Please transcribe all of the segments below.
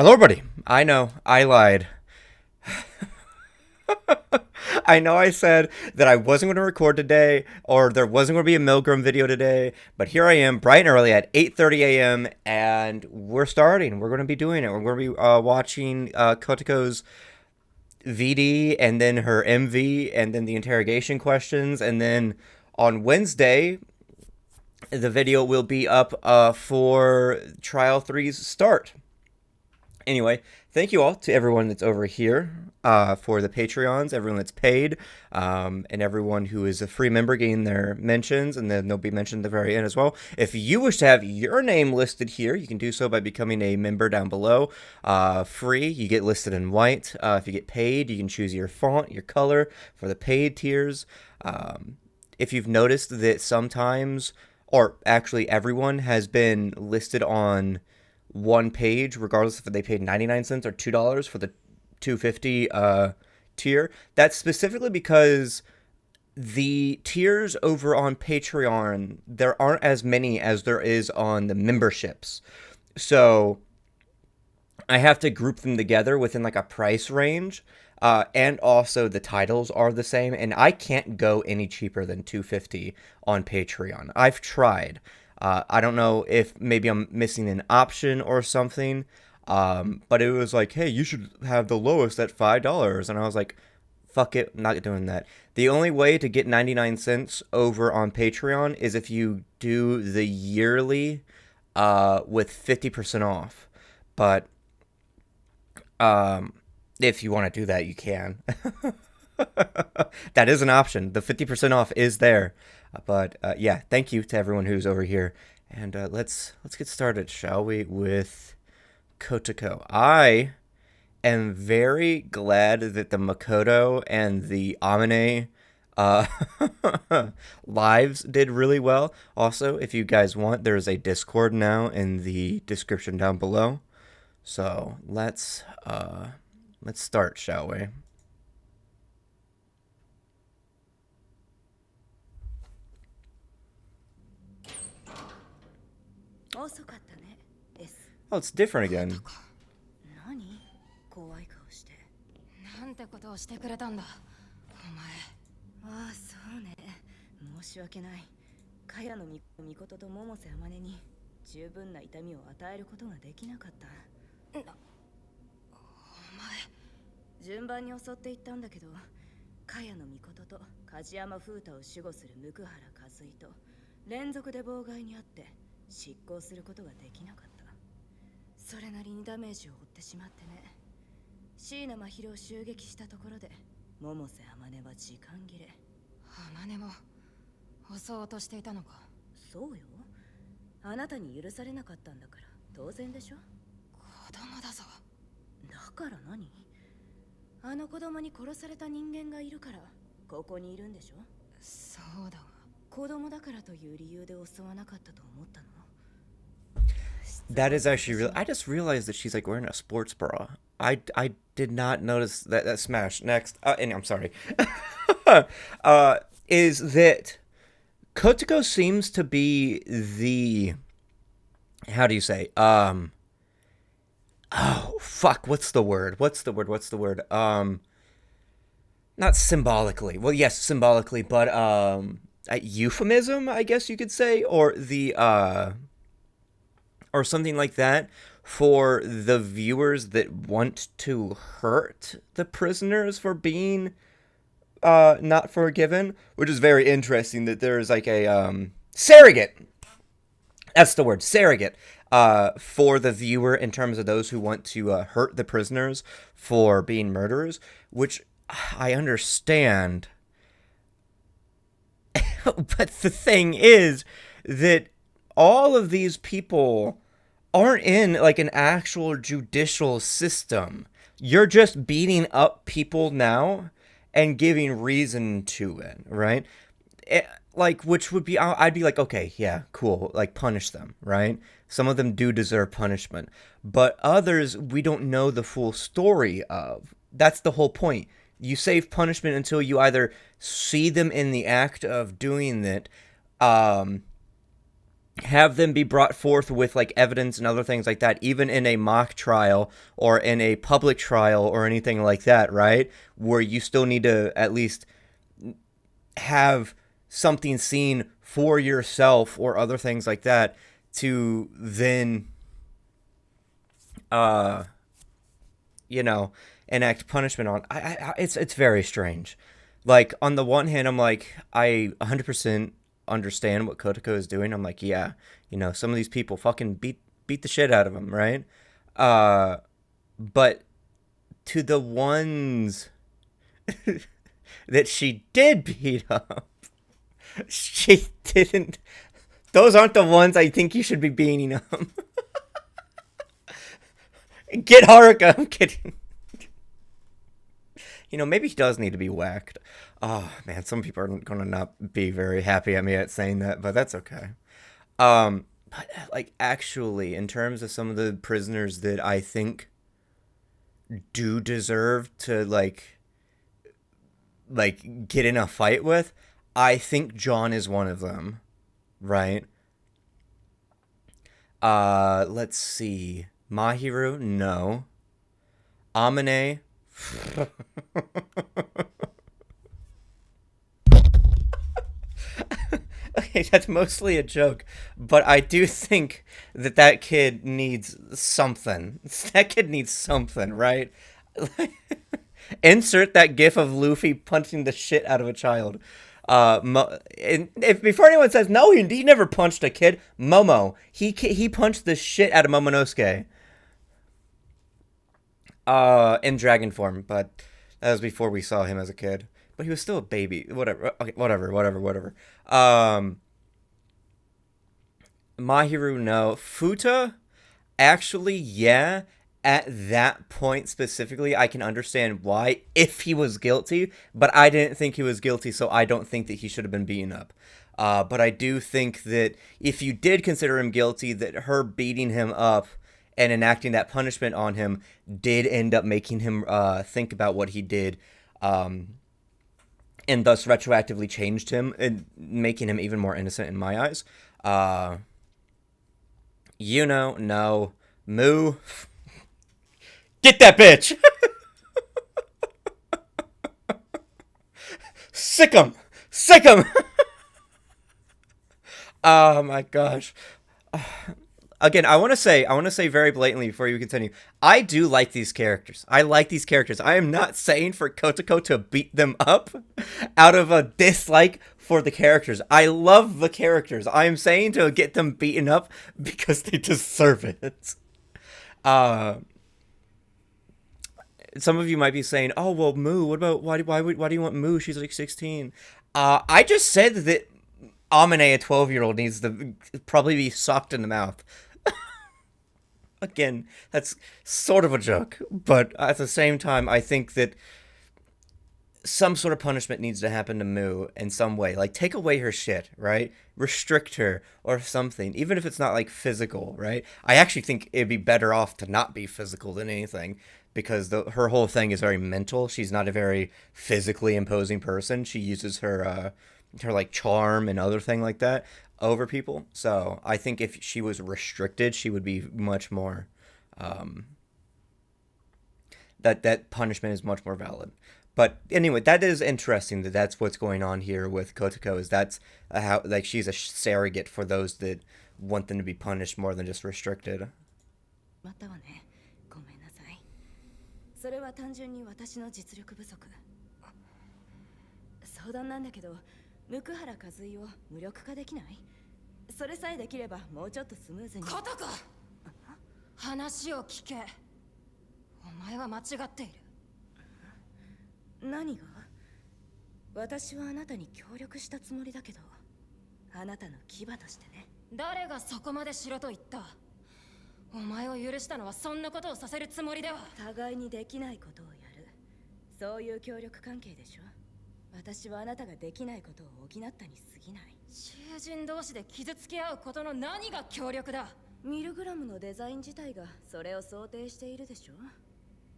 Hello, everybody. I know, I lied. I know I said that I wasn't going to record today, or there wasn't going to be a Milgram video today, but here I am, bright and early at 8:30 a.m., and we're starting. We're going to be doing it. We're going to be watching Kotoko's VD, and then her MV, and then the interrogation questions, and then on Wednesday, the video will be up for Trial Three's start. Anyway, thank you all to everyone that's over here for the Patreons, everyone that's paid, and everyone who is a free member getting their mentions, and then they'll be mentioned at the very end as well. If you wish to have your name listed here, you can do so by becoming a member down below. Free, you get listed in white. If you get paid, you can choose your font, your color for the paid tiers. If you've noticed that sometimes, or actually everyone has been listed on one page, regardless if they paid 99 cents or $2 for the 250 tier. That's specifically because the tiers over on Patreon, there aren't as many as there is on the memberships. So I have to group them together within like a price range. And also the titles are the same, and I can't go any cheaper than 250 on Patreon. I've tried. I don't know if maybe I'm missing an option or something, but it was like, hey, you should have the lowest at $5, and I was like, fuck it, I'm not doing that. The only way to get 99 cents over on Patreon is if you do the yearly with 50% off, but if you want to do that, you can. That is an option. The 50% off is there. But yeah, thank you to everyone who's over here. And let's get started, shall we, with Kotoko. I am very glad that the Mikoto and the Amine uh, lives did really well. Also, if you guys want, there's a Discord now in the description down below. So let's start, shall we? Oh, it's different again. 何怖い顔してなんてことをしてくれたんだお前。ああ、そうね。申し訳ない。カヤのMikotoと百瀬天音に十分な痛みを与えることができなかった。お前。順番に襲っていったんだけど、カヤのMikotoと梶山風太を守護する向原和井と連続で妨害にあって執行することができなかった。それなりにダメージを負ってしまってね。椎名真宙を襲撃したところで百瀬天音は時間切れ。天音も襲おうとしていたのか。そうよ。あなたに許されなかったんだから当然でしょ。子供だぞ。だから何？あの子供に殺された人間がいるからここにいるんでしょ。そうだが子供だからという理由で襲わなかったと思ったの。That is actually real. I just realized that she's like wearing a sports bra. I did not notice that smash. Next, and I'm sorry. Is that Kotoko seems to be the, how do you say? Oh fuck, what's the word? Not symbolically. Well, yes, symbolically, but a euphemism, I guess you could say, or the or something like that for the viewers that want to hurt the prisoners for being not forgiven, which is very interesting that there's like a surrogate. That's the word, surrogate, for the viewer in terms of those who want to hurt the prisoners for being murderers, which I understand. But the thing is that all of these people aren't in like an actual judicial system. You're just beating up people now and giving reason to it, right? Like, which would be, I'd be like, okay, yeah, cool, like punish them, right? Some of them do deserve punishment, but others we don't know the full story of. That's the whole point. You save punishment until you either see them in the act of doing it, have them be brought forth with like evidence and other things like that, even in a mock trial or in a public trial or anything like that, right? Where you still need to at least have something seen for yourself or other things like that to then, uh, you know, enact punishment on. It's very strange. Like on the one hand, I'm like, I 100% understand what Kotoko is doing. I'm like, yeah, some of these people fucking beat the shit out of him, right? Uh, but to the ones that she did beat up, she didn't. Those aren't the ones I think you should be beating up. Get Haruka. I'm kidding. Maybe he does need to be whacked. Oh man, some people are gonna not be very happy at me at saying that, but that's okay. But like actually, in terms of some of the prisoners that I think do deserve to like get in a fight with, I think John is one of them, right? Let's see. Mahiru, no. Amane. Okay, that's mostly a joke, but I do think that kid needs something. That kid needs something, right? Insert that gif of Luffy punching the shit out of a child. And if before anyone says no, he never punched a kid. Momo, he punched the shit out of Momonosuke. In dragon form, but that was before we saw him as a kid. But he was still a baby. Whatever. Okay, whatever. Mahiru, no. Futa, actually, yeah. At that point specifically, I can understand why, if he was guilty, but I didn't think he was guilty, so I don't think that he should have been beaten up. But I do think that if you did consider him guilty, that her beating him up and enacting that punishment on him did end up making him think about what he did, and thus retroactively changed him and making him even more innocent in my eyes. No. Moo. Get that bitch! Sick him! Oh my gosh. Again, I want to say very blatantly before you continue, I do like these characters. I am not saying for Kotoko to beat them up out of a dislike for the characters. I love the characters. I am saying to get them beaten up because they deserve it. Some of you might be saying, "Oh, well, Moo. What about why do you want Moo? She's like 16." I just said that Amane, a 12-year-old, needs to probably be socked in the mouth. Again, that's sort of a joke, but at the same time, I think that some sort of punishment needs to happen to Moo in some way. Like, take away her shit, right? Restrict her or something, even if it's not, like, physical, right? I actually think it'd be better off to not be physical than anything, because her whole thing is very mental. She's not a very physically imposing person. She uses her, like, charm and other thing like that over people. So I think if she was restricted, she would be much more, that punishment is much more valid. But anyway, that is interesting that that's what's going on here with Kotoko, is that's how, like, she's a surrogate for those that want them to be punished more than just restricted. またはね、ごめんなさい。それは単純に私の実力不足。相談なんだけど、向原和井を無力化できない？それさえできればもうちょっとスムーズに。コトコ！話を聞け。お前は間違っている。何が？私はあなたに協力したつもりだけど、あなたの牙としてね。誰がそこまでしろと言った？お前を許したのはそんなことをさせるつもりでは。互いにできないことをやる。そういう協力関係でしょ。私はあなたができないことを補ったに過ぎない。囚人同士で傷つけ合うことの何が協力だ？ミルグラムのデザイン自体がそれを想定しているでしょ。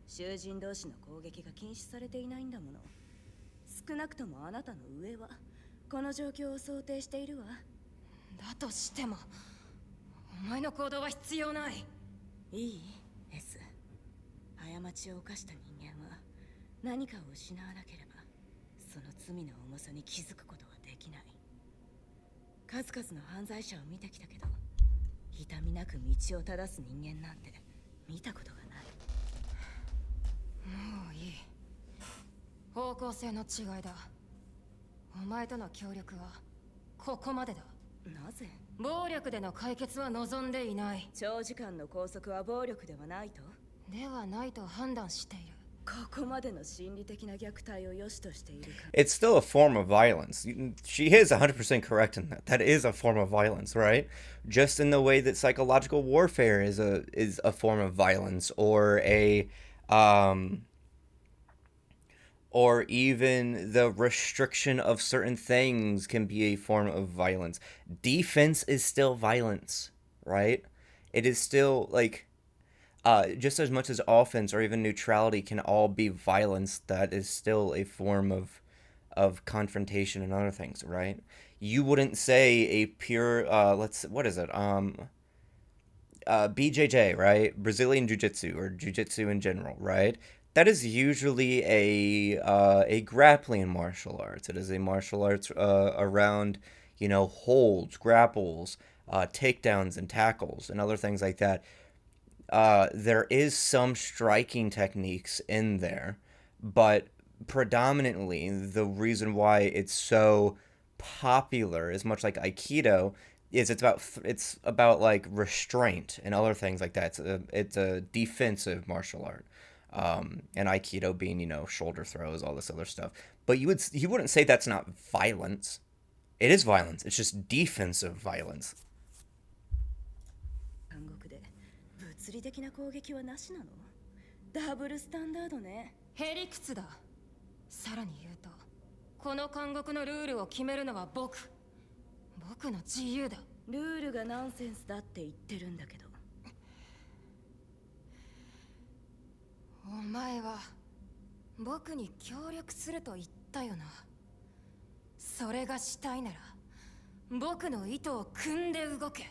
囚人同士の攻撃が禁止されていないんだもの。少なくともあなたの上はこの状況を想定しているわ。だとしてもお前の行動は必要ない。いい S、 過ちを犯した人間は何かを失わなければその罪の重さに気づくことはできない。数々の犯罪者を見てきたけど、痛みなく道を正す人間なんて見たことがない。もういい。方向性の違いだ。お前との協力はここまでだ。なぜ？暴力での解決は望んでいない。長時間の拘束は暴力ではないと？ではないと判断している。ここまでの心理的な虐待を良しとしているか。 It's still a form of violence. She is 100% correct in that. That is a form of violence, right? Just in the way that psychological warfare is a form of violence, or even the restriction of certain things can be a form of violence. Defense is still violence, right? It is still like just as much as offense or even neutrality can all be violence. That is still a form of confrontation and other things, right? You wouldn't say a pure what is it? BJJ, right? Brazilian Jiu-Jitsu or Jiu-Jitsu in general, right? That is usually a grappling martial arts. It is a martial arts around, holds, grapples, takedowns, and tackles, and other things like that. There is some striking techniques in there, but predominantly the reason why it's so popular is much like Aikido. It's about like restraint and other things like that. It's a defensive martial art. And Aikido being, shoulder throws, all this other stuff. But you wouldn't say that's not violence. It is violence. It's just defensive violence. 韓国で物理的な攻撃はなしなの？ダブルスタンダードね。へりくつだ。さらに言うと、この監獄のルールを決めるのは僕の自由だ。ルールがナンセンスだって言ってるんだけど。お前は僕に協力すると言ったよな。それがしたいなら僕の意図を組んで動け。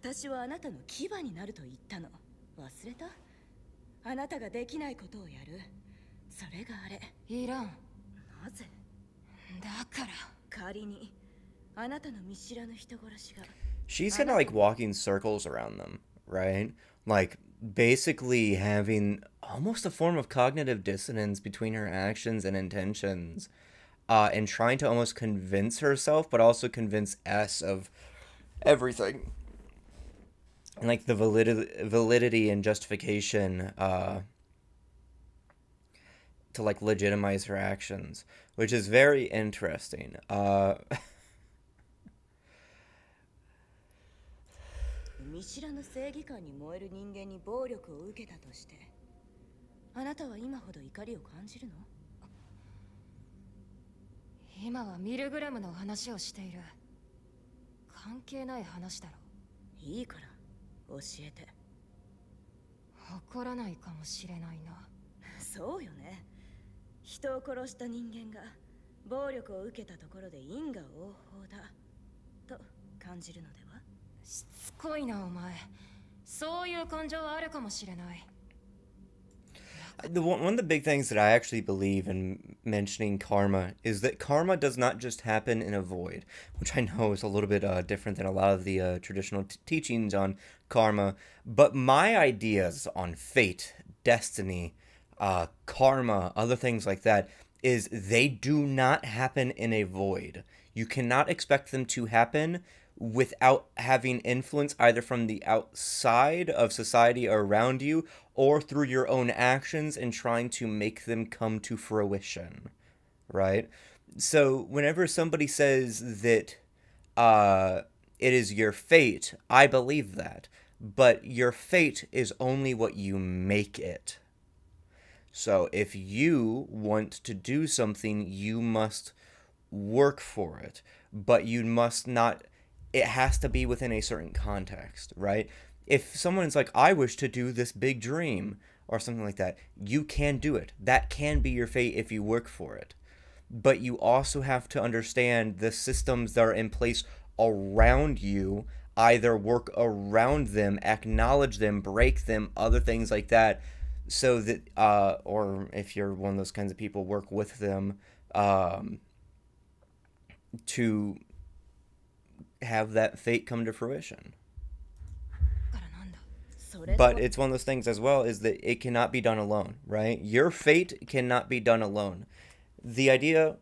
私はあなたの牙になると言ったの。忘れた？あなたができないことをやる。それがあれ。いらん。なぜ？だから仮にあなたの見知らぬ人殺しが。She's kind of like walking circles around them, right? Like basically having almost a form of cognitive dissonance between her actions and intentions, and trying to almost convince herself, but also convince S of everything, and like the validity and justification to like legitimize her actions, which is very interesting. 見知らぬ正義感に燃える人間に暴力を受けたとして、あなたは今ほど怒りを感じるの？今はミルグラムの話をしている。関係ない話だろ。いいから教えて。怒らないかもしれないな。そうよね。人を殺した人間が暴力を受けたところで因果応報だと感じるのでは？しつこいなお前。そういう感情はあるかもしれない。One of the big things that I actually believe in mentioning karma is that karma does not just happen in a void, which I know is a little bit different than a lot of the traditional teachings on karma. But my ideas on fate, destiny, karma, other things like that, is they do not happen in a void. You cannot expect them to happen without having influence either from the outside of society around you or through your own actions and trying to make them come to fruition, right? So whenever somebody says that it is your fate, I believe that. But your fate is only what you make it. So if you want to do something, you must work for it, but you must not. It has to be within a certain context, right? If someone's like, I wish to do this big dream or something like that, you can do it. That can be your fate if you work for it. But you also have to understand the systems that are in place around you either work around them, acknowledge them, break them, other things like that, so that, or if you're one of those kinds of people, work with them to have that fate come to fruition. But it's one of those things as well, is that it cannot be done alone, right? Your fate cannot be done alone. The idea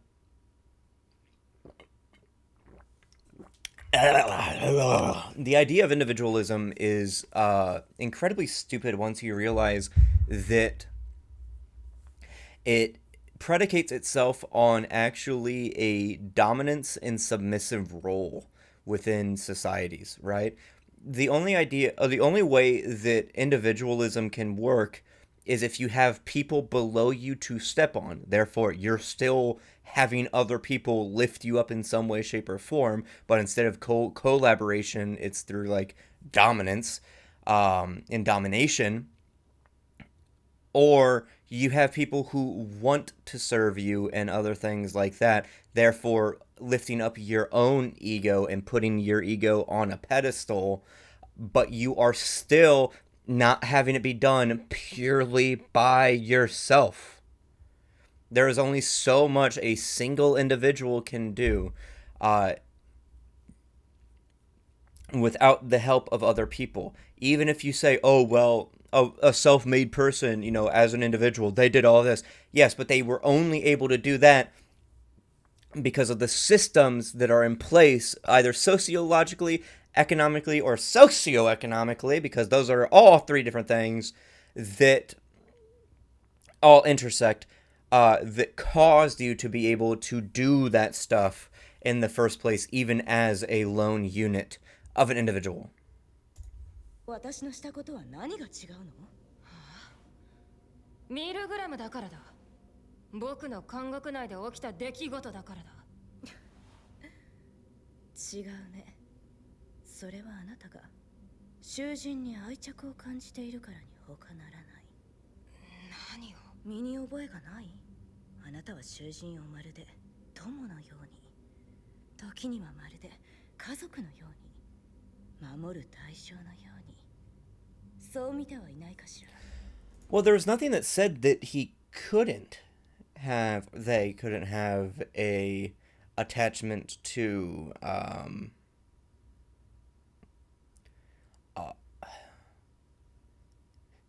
of individualism is incredibly stupid once you realize that it predicates itself on actually a dominance and submissive role within societies, right? The only way that individualism can work is if you have people below you to step on. Therefore, you're still having other people lift you up in some way, shape, or form, but instead of collaboration, it's through like dominance and domination. Or you have people who want to serve you and other things like that, therefore lifting up your own ego and putting your ego on a pedestal, but you are still not having it be done purely by yourself. There is only so much a single individual can do without the help of other people. Even if you say, oh, well, a self-made person, as an individual, they did all this. Yes, but they were only able to do that because of the systems that are in place, either sociologically, economically, or socioeconomically, because those are all three different things that all intersect, that caused you to be able to do that stuff in the first place, even as a lone unit of an individual. 私のしたことは何が違うの？ミルグラムだからだ。僕の監獄内で起きた出来事だからだ。違うね。それはあなたが囚人に愛着を感じているからに他ならない。何を？身に覚えがない？あなたは囚人をまるで友のように、時にはまるで家族のように、守る対象のように。そう見てはいないかしら。Well, there was nothing that said that they couldn't have a attachment to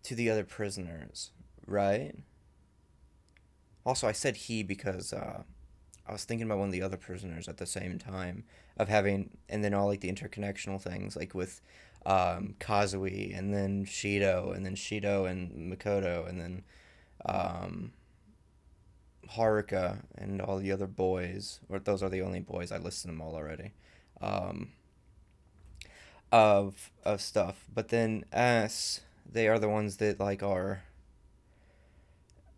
the other prisoners, right? Also, I said he because I was thinking about one of the other prisoners at the same time, of having, and then all like the interconnectional things, like with Kazui, and then Shido and Mikoto, and then Haruka, and all the other boys, or those are the only boys, I listed them all already, of stuff. But then S, they are the ones that like are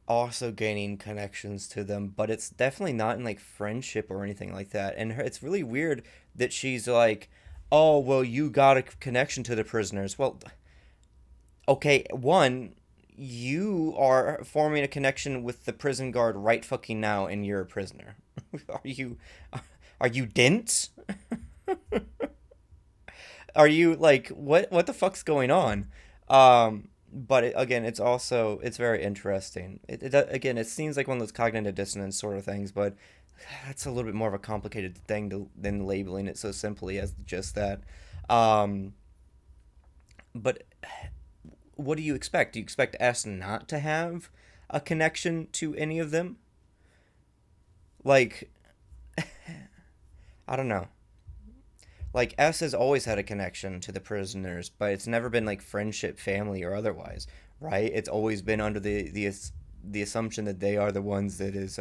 also gaining connections to them, but it's definitely not in like friendship or anything like that. And it's really weird that she's like, oh, well, you got a connection to the prisoners. Well, okay, one, you are forming a connection with the prison guard right fucking now, and you're a prisoner. Are you dense? Are you like, what the fuck's going on? But again, it's very interesting. Again, it seems like one of those cognitive dissonance sort of things, but that's a little bit more of a complicated thing than labeling it so simply as just that. But what do you expect? Do you expect S not to have a connection to any of them? Like, I don't know. Like, S has always had a connection to the prisoners, but it's never been like friendship, family, or otherwise, right? It's always been under the assumption that they are the ones that is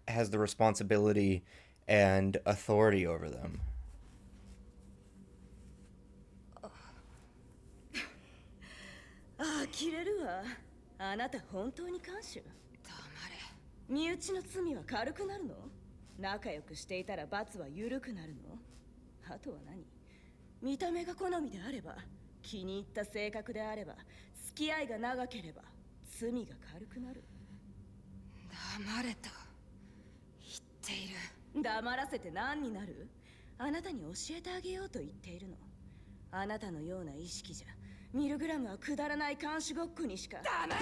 has the responsibility and authority over them. 呆れるわ。あなた本当に看守？黙れ。身内の罪は軽くなるの？仲良くしていたら罰は緩くなるの？あとは何？見た目が好みであれば、気に入った性格であれば、付き合いが長ければ、罪が軽くなる。黙れと言っている。黙らせて何になる？あなたに教えてあげようと言っているの。あなたのような意識じゃミルグラムはくだらない監視ごっこにしか。黙れ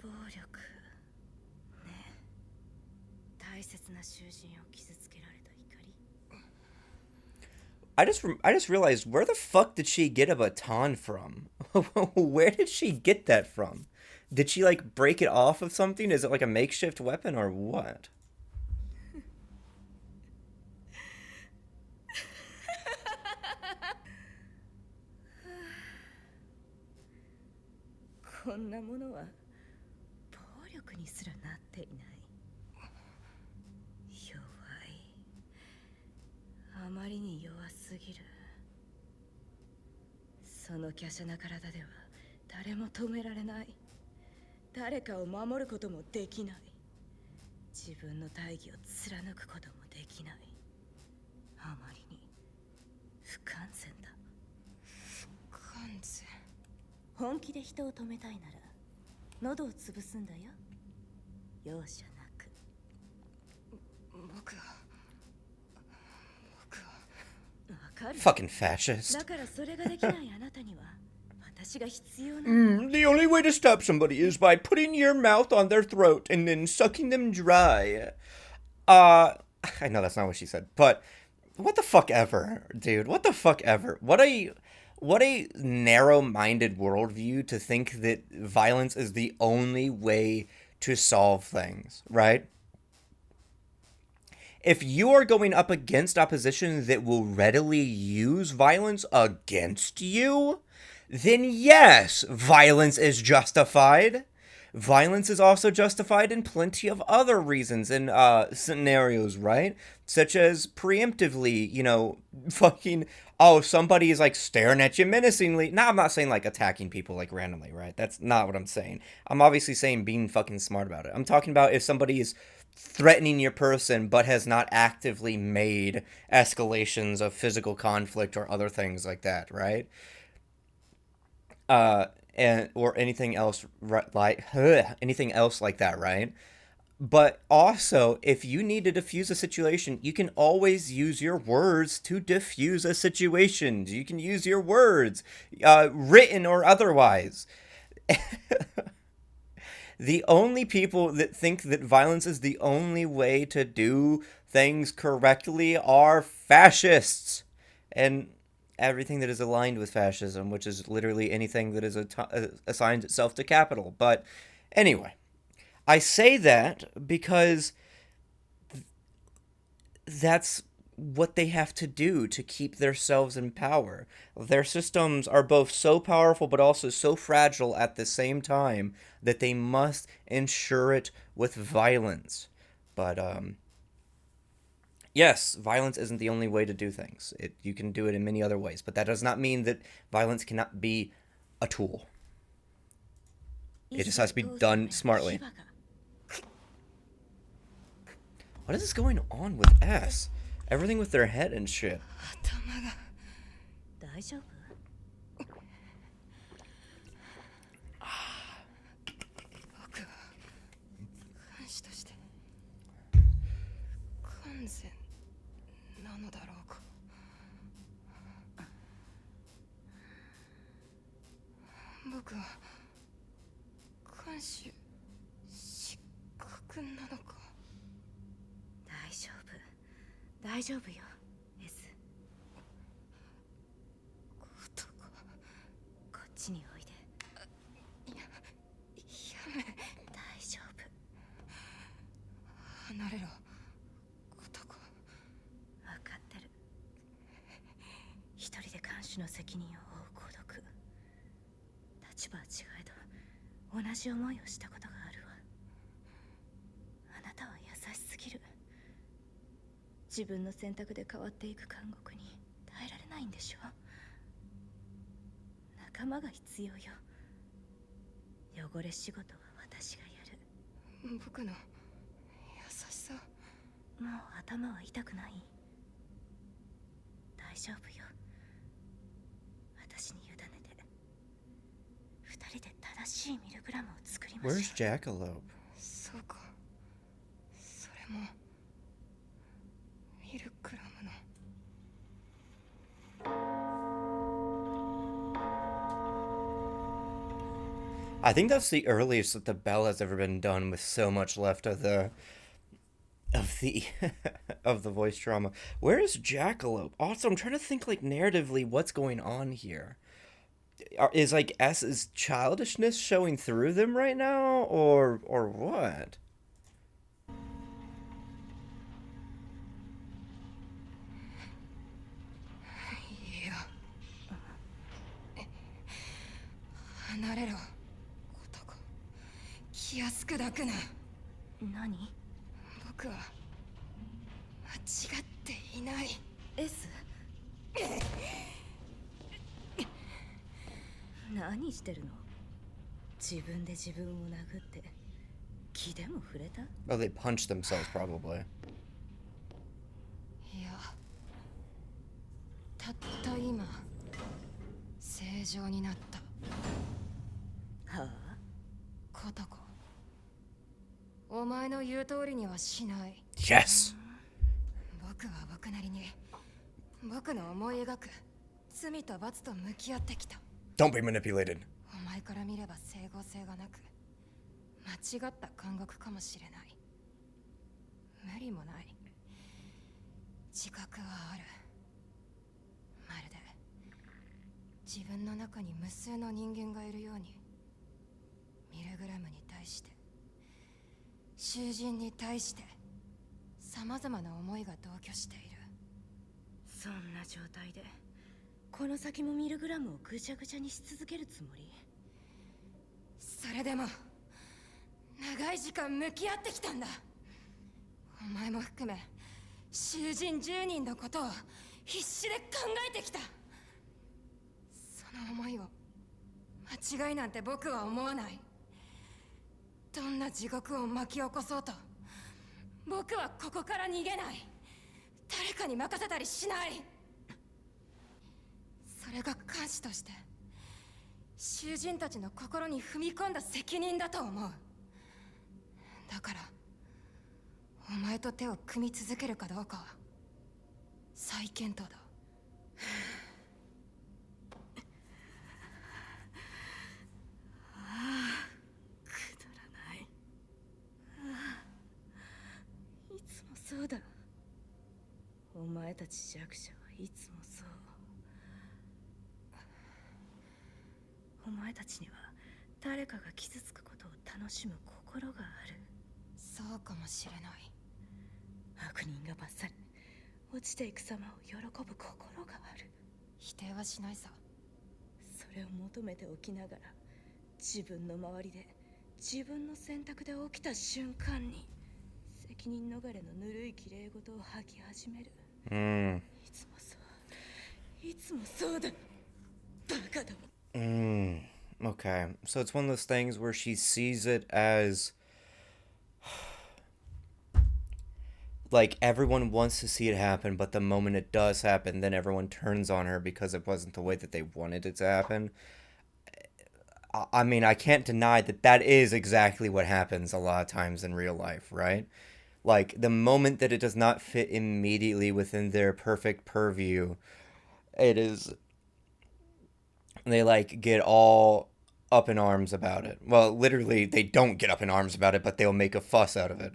暴力ね。大切な囚人を傷つけられた怒り。I just realized, where the fuck did she get a baton from? Where did she get that from? Did she like break it off of something? Is it like a makeshift weapon or what? こんなものは暴力にすらなっていない。弱い。あまりに弱すぎる。その華奢な体では誰も止められない。誰かを守ることもできない。自分の大義を貫くこともできない。あまりに不完全だ。不完全。本気で人を止めたいなら喉を潰すんだよ。容赦なく。僕はわかる。 Fucking fascist. だからそれができないあなたには私が必要なの。The only way to stop somebody is by putting your mouth on their throat and then sucking them dry. I know that's not what she said, but what the fuck ever, dude. What the fuck ever. What a narrow-minded worldview to think that violence is the only way to solve things, right? If you are going up against opposition that will readily use violence against you, then yes, violence is justified. Violence is also justified in plenty of other reasons and scenarios, right? Such as preemptively, you know, fucking, oh, somebody is like staring at you menacingly. Now, I'm not saying like attacking people like randomly, right? That's not what I'm saying. I'm obviously saying being fucking smart about it. I'm talking about if somebody is threatening your person but has not actively made escalations of physical conflict or other things like that, right? And or anything else like anything else like that, right? But also, if you need to diffuse a situation, you can always use your words to diffuse a situation. You can use your words, written or otherwise. The only people that think that violence is the only way to do things correctly are fascists. And everything that is aligned with fascism, which is literally anything that is assigns itself to capital. But anyway, I say that because that's what they have to do to keep themselves in power. Their systems are both so powerful but also so fragile at the same time that they must ensure it with violence. But yes, violence isn't the only way to do things. You can do it in many other ways, but that does not mean that violence cannot be a tool. It just has to be done smartly. What is going on with S? Everything with their head and shit. 大丈夫？僕は監視として完全なのだろうか。僕は監視失格なのか。大丈夫。大丈夫よ、エス。ことか。こっちにおいで。やめ。大丈夫。離れろ。ことか。分かってる。一人で監視の責任を負う孤独。立場は違えど、同じ思いをしたことがあるわ。あなたは優しすぎる。自分の選択で変わっていく監獄に耐えられないんでしょ。仲間が必要よ。汚れ仕事は私がやる。僕の優しさ。もう頭は痛くない。大丈夫よ。私に委ねて。二人で正しいミルグラムを作りま Where's した。 Jackalope? そうか。それもミルクラムの。I think that's the earliest that the bell has ever been done with so much left of the of the voice trauma. Where is Jackalope? Also, I'm trying to think like narratively what's going on here. Is like S's childishness showing through them right now, or what? いや、離れろ、男。気安く抱くな。何？僕は間違っていない。 S？ 何してるの？自分で自分を殴って気でも触れた？ Oh, they punched themselves probably. いや、たった今正常になった。はあ？コトコ、お前の言う通りにはしない。 Yes. 僕は僕なりに僕の思い描く罪と罰と向き合ってきた。 Don't be manipulated. お前から見れば整合性がなく間違った感覚かもしれない。無理もない。自覚はある。まるで自分の中に無数の人間がいるように、ミルグラムに対して、囚人に対して様々な思いが同居している。そんな状態でこの先もミルグラムをぐちゃぐちゃにし続けるつもり？それでも長い時間向き合ってきたんだ。お前も含め囚人10人のことを必死で考えてきた。その思いを間違いなんて僕は思わない。どんな地獄を巻き起こそうと僕はここから逃げない。誰かに任せたりしない。それが監視として囚人たちの心に踏み込んだ責任だと思う。だからお前と手を組み続けるかどうかは再検討だ。くだらない。いつもそうだ。お前たち弱者はいつもそう。お前たちには誰かが傷つくことを楽しむ心がある。そうかもしれない。悪人が罰され落ちていく様を喜ぶ心がある。否定はしないさ。それを求めておきながら自分の周りで自分の選択で起きた瞬間に責任逃れのぬるい綺麗事を吐き始める。いつもそう。いつもそうだ。バカだ。Okay. So it's one of those things where she sees it as like everyone wants to see it happen, but the moment it does happen, then everyone turns on her because it wasn't the way that they wanted it to happen. I mean, I can't deny that that is exactly what happens a lot of times in real life, right? Like, the moment that it does not fit immediately within their perfect purview, it is... They, like, get all up in arms about it. Well, literally, they don't get up in arms about it, but they'll make a fuss out of it.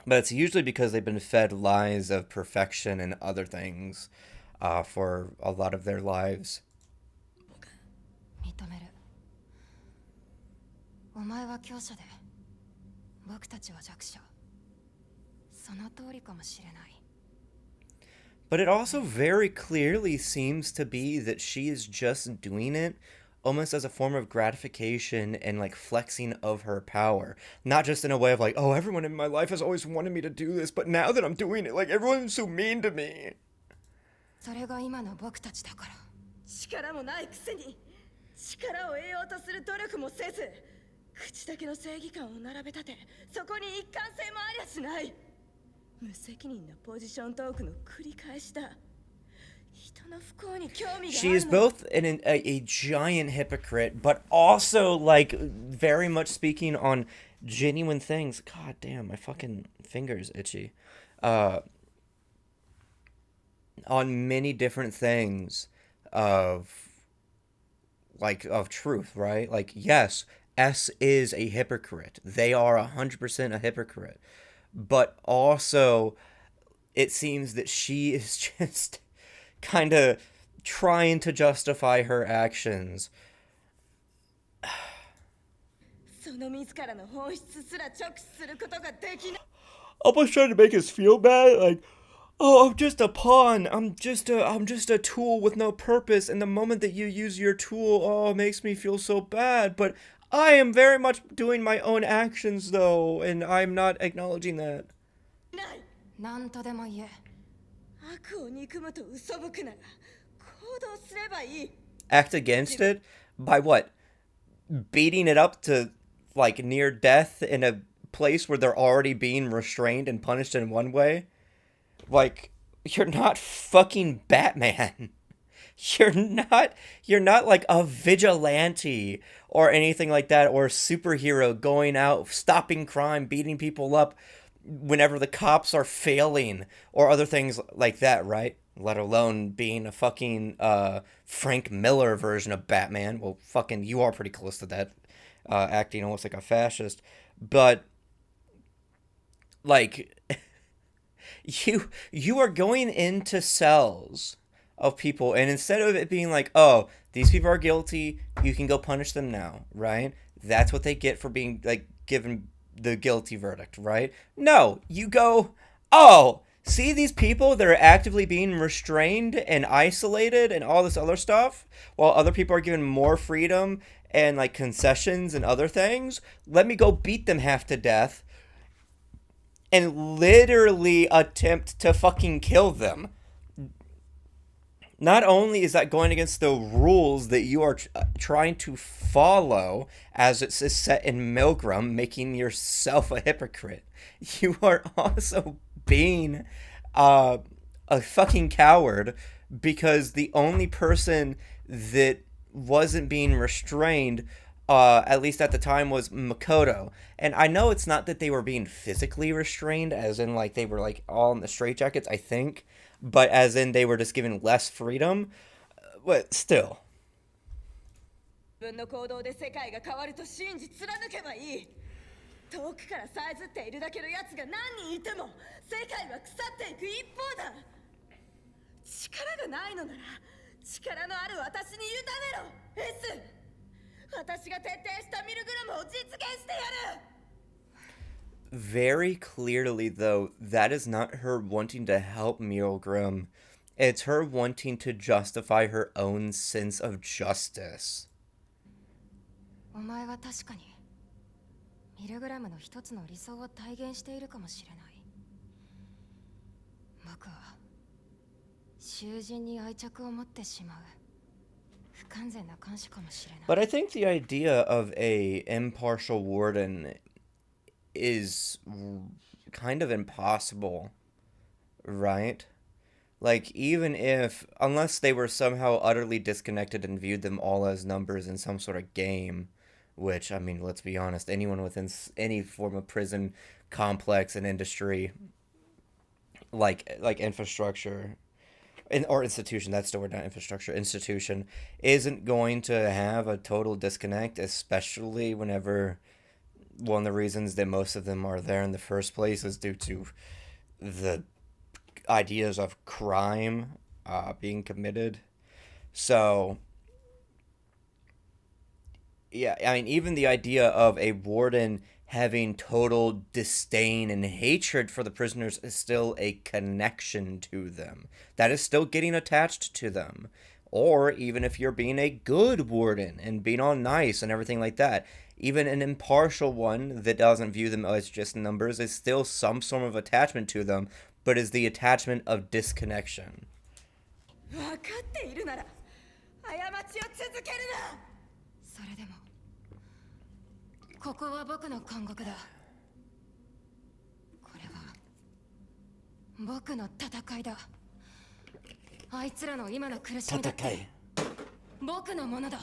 But it's usually because they've been fed lies of perfection and other things for a lot of their lives. 認める。お前は強者で僕たちは弱者。その通りかもしれない。But it also very clearly seems to be that she is just doing it almost as a form of gratification and like flexing of her power. Not just in a way of like, oh, everyone in my life has always wanted me to do this, but now that I'm doing it, like everyone's so mean to me. それが今の僕たちだから。力もないくせに力を得ようとする努力もせず、口だけの正義感を並べ立て、そこに一貫性もありゃしない。無責任なポジショントークの繰り返しだ。She is both a giant hypocrite, but also, like, very much speaking on genuine things. God damn, my fucking finger's itchy. On many different things of, like, of truth, right? Like, yes, S is a hypocrite. They are 100% a hypocrite. But also, it seems that she is just kind of trying to justify her actions. Almost trying to make us feel bad, like, oh, I'm just a pawn. I'm just a tool with no purpose. And the moment that you use your tool, oh, it makes me feel so bad. But I am very much doing my own actions, though, and I'm not acknowledging that. Act against it by what? Beating it up to, like, near death in a place where they're already being restrained and punished in one way? Like, you're not fucking Batman. You're not like a vigilante or anything like that, or a superhero going out, stopping crime, beating people up whenever the cops are failing, or other things like that, right? Let alone being a fucking Frank Miller version of Batman. Well, fucking, you are pretty close to that, acting almost like a fascist. But, like, you are going into cells of people, and instead of it being like, oh, these people are guilty, you can go punish them now, right? That's what they get for being, like, given the guilty verdict, right? No, you go, oh, see these people that are actively being restrained and isolated and all this other stuff, while other people are given more freedom and, like, concessions and other things? Let me go beat them half to death and literally attempt to fucking kill them. Not only is that going against the rules that you are trying to follow, as it is set in Milgram, making yourself a hypocrite, you are also being a fucking coward, because the only person that wasn't being restrained, at least at the time, was Mikoto. And I know it's not that they were being physically restrained, as in, like, they were, like, all in the straitjackets, I think, but as in they were just given less freedom. But still. 自分の行動で世界が変わると信じ貫けばいい。遠くからさえずっているだけの奴が何人いても世界は腐っていく一方だ。力がないのなら力のある私に委ねろ、S。私が徹底したミルグラムを実現してやる。Very clearly, though, that is not her wanting to help Milgram. It's her wanting to justify her own sense of justice. お前は確かにミルグラムの一つの理想を体現しているかもしれない。僕は囚人に愛着を持ってしまう不完全な監視かもしれない。But I think the idea of a impartial warden is kind of impossible, right? Like, even if, unless they were somehow utterly disconnected and viewed them all as numbers in some sort of game, which, I mean, let's be honest, anyone within any form of prison complex and industry, like infrastructure, or institution, that's the word, not infrastructure, institution, isn't going to have a total disconnect, especially whenever one of the reasons that most of them are there in the first place is due to the ideas of crime being committed. So, yeah, I mean, even the idea of a warden having total disdain and hatred for the prisoners is still a connection to them. That is still getting attached to them. Or even if you're being a good warden and being all nice and everything like that, even an impartial one that doesn't view them as just numbers is still some sort of attachment to them, but is the attachment of disconnection. 分かっているなら過ちを続けるな。それでもここは僕の監獄だ。これは僕の戦いだ。あいつらの今の苦しみだって僕のものだ。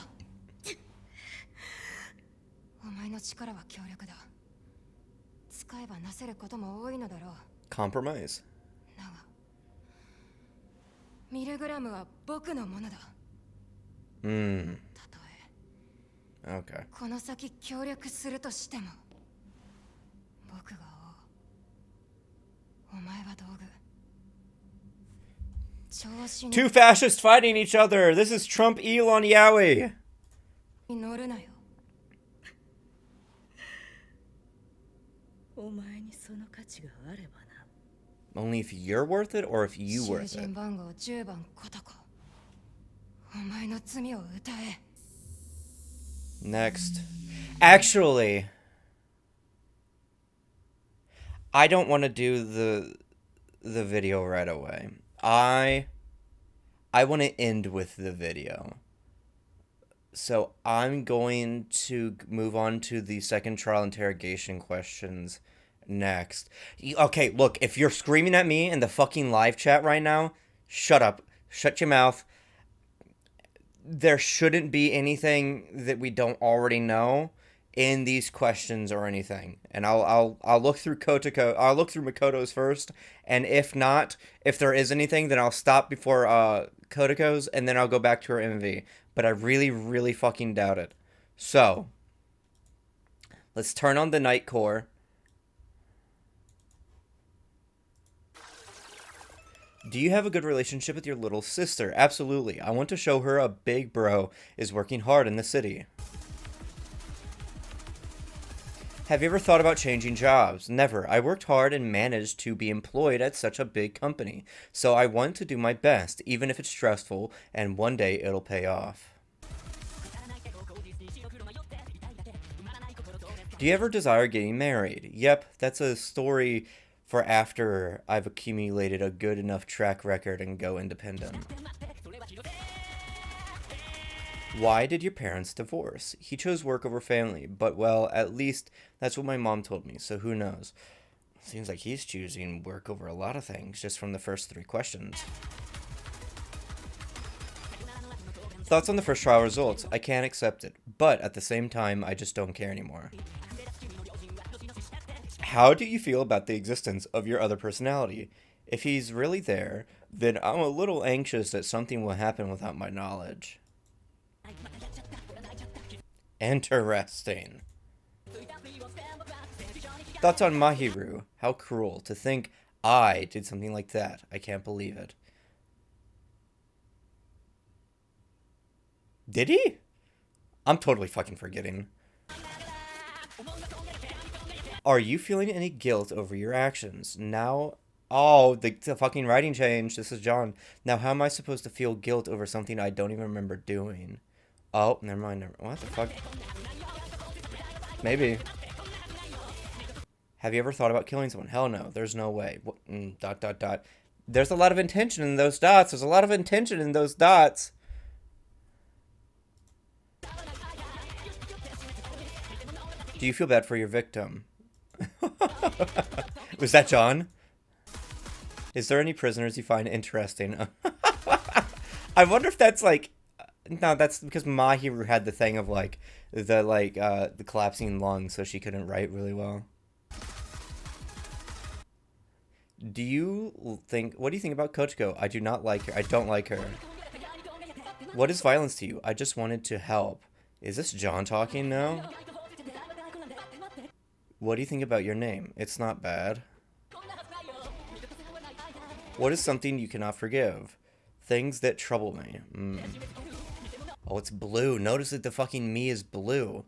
お前の力は強力だ。使えばなせることも多いのだろう。Compromise. だがミルグラムは僕のものだ。たとえ Okay. この先協力するとしても、僕が王、お前は道具。調子に Two fascists fighting each other. This is Trump Elon Yowie. 乗るなよ。お前にその価値があればな。 Only if you're worth it or if you 囚 worth 人 it. 番号10番コトコ。お前の罪を歌え。 Next. Actually, I don't want to do the video right away. I want to end with the video. So I'm going to move on to the second trial interrogation questions next. Okay, look, if you're screaming at me in the fucking live chat right now, shut up. Shut your mouth. There shouldn't be anything that we don't already know in these questions or anything. And I'll look through Kotoko. I'll look through Mikoto's first, and if not, if there is anything, then I'll stop before Kotoko's, and then I'll go back to her MV. But I really, really fucking doubt it. So let's turn on the night core. Do you have a good relationship with your little sister? Absolutely. I want to show her a big bro is working hard in the city. Have you ever thought about changing jobs? Never. I worked hard and managed to be employed at such a big company. So I want to do my best, even if it's stressful, and one day it'll pay off. Do you ever desire getting married? Yep, that's a story for after I've accumulated a good enough track record and go independent. Why did your parents divorce? He chose work over family, but well, at least that's what my mom told me, so who knows? Seems like he's choosing work over a lot of things just from the first 3 questions. Thoughts on the first trial results? I can't accept it, but at the same time, I just don't care anymore. How do you feel about the existence of your other personality? If he's really there, then I'm a little anxious that something will happen without my knowledge. Interesting. Thoughts on Mahiru? How cruel to think I did something like that. I can't believe it. Did he? I'm totally fucking forgetting. Are you feeling any guilt over your actions? Now, oh, the fucking writing changed. This is John. Now, how am I supposed to feel guilt over something I don't even remember doing? Oh, never mind. What the fuck? Maybe. Have you ever thought about killing someone? Hell no. There's no way. What, dot, dot, dot. There's a lot of intention in those dots. There's a lot of intention in those dots. Do you feel bad for your victim? Was that John? Is there any prisoners you find interesting? I wonder if that's like... No, that's because Mahiru had the thing of like the collapsing lungs, so she couldn't write really well. What do you think about Kotoko? I do not like her. I don't like her. What is violence to you? I just wanted to help. Is this John talking now? What do you think about your name? It's not bad. What is something you cannot forgive? Things that trouble me. Oh, it's blue. Notice that the fucking me is blue.